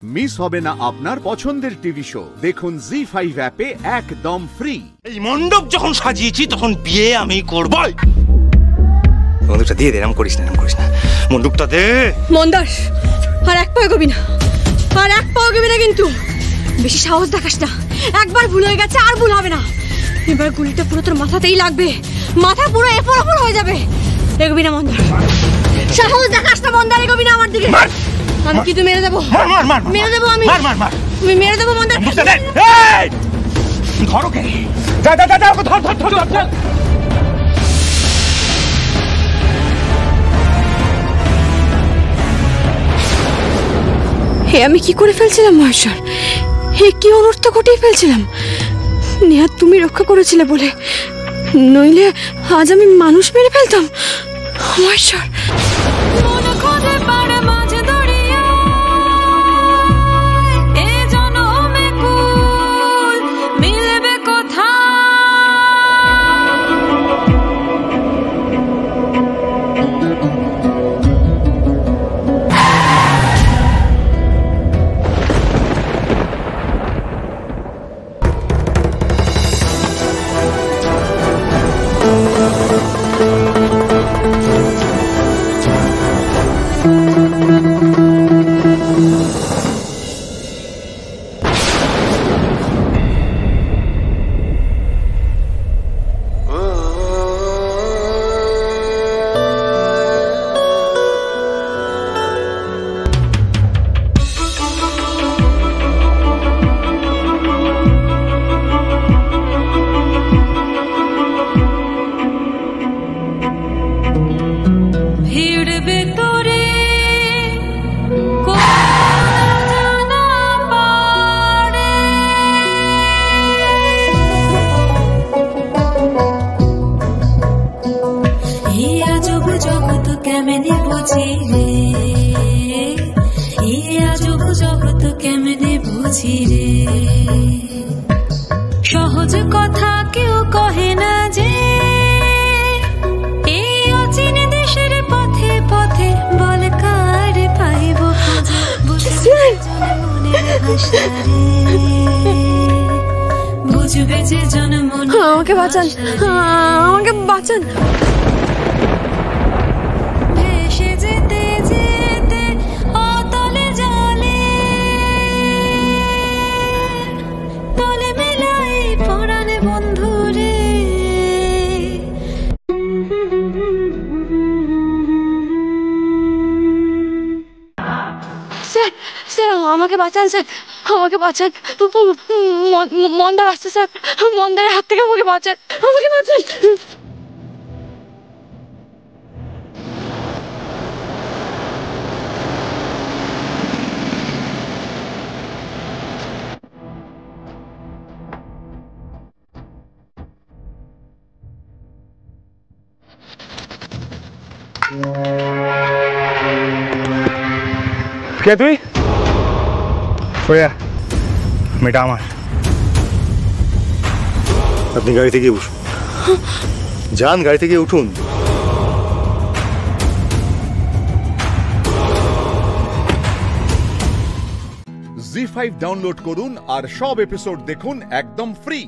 Miss হবে না আপনার পছন্দের টিভি শো। দেখুন জি5 অ্যাপে একদম ফ্রি। এই মণ্ডপ যখন সাজিয়েছি তখন বিয়ে আমি করবই। মণ্ডপটা দিয়ে দে, এরকম করিস না, মণ্ডপটা দে। মন্দার, আর এক পাও এগোবি না, আর এক পাও এগোবি না, কিন্তু বেশি সাহস দেখাস না। একবার ভুল হয়ে গেছে, আর ভুল হবে না। এবার গুলিটা পুরো তোর মাথাতেই লাগবে, মাথা পুরো এফোর ওপর হয়ে যাবে। এগোবি না মন্দার, সাহস দেখাস না মন্দার, এগোবি না আমার দিকে। আমি কিন্তু মেরে দেবো, মেরে দেবো, আমি মেরে দেবো মন্দার। ধর ওকে, যা ধর। হে আমি কি করে ফেলছিলাম মহেশ্বর, হে কি অনর্থ ঘটিয়ে ফেলছিলাম। নেহাত তুমি রক্ষা করেছিলে বলে, নইলে আজ আমি মানুষ মেরে ফেলতাম। মহেশ্বর, সহজ কথা কেউ কহে না যে, এই অচিন দেশের পথে পথে বল কার পাইব বুঝবে যে জন্ম। আমাকে বাঁচান, আমাকে বাঁচান। ভেসে যেতে যেতে অতলে জলে, তলে মেলাই পরাণে বন্ধু রে। স্যার, স্যার আমাকে বাঁচান, স্যার আমাকে বাঁচান। মন্দার আসছে স্যার, মন্দারের হাত থেকে আমাকে বাঁচান, আমাকে বাঁচান। কে তুই? মেয়েটা আমার। আপনি গাড়ি থেকে উঠুন, যান, গাড়ি থেকে উঠুন। জি5 ডাউনলোড করুন আর সব এপিসোড দেখুন একদম ফ্রি।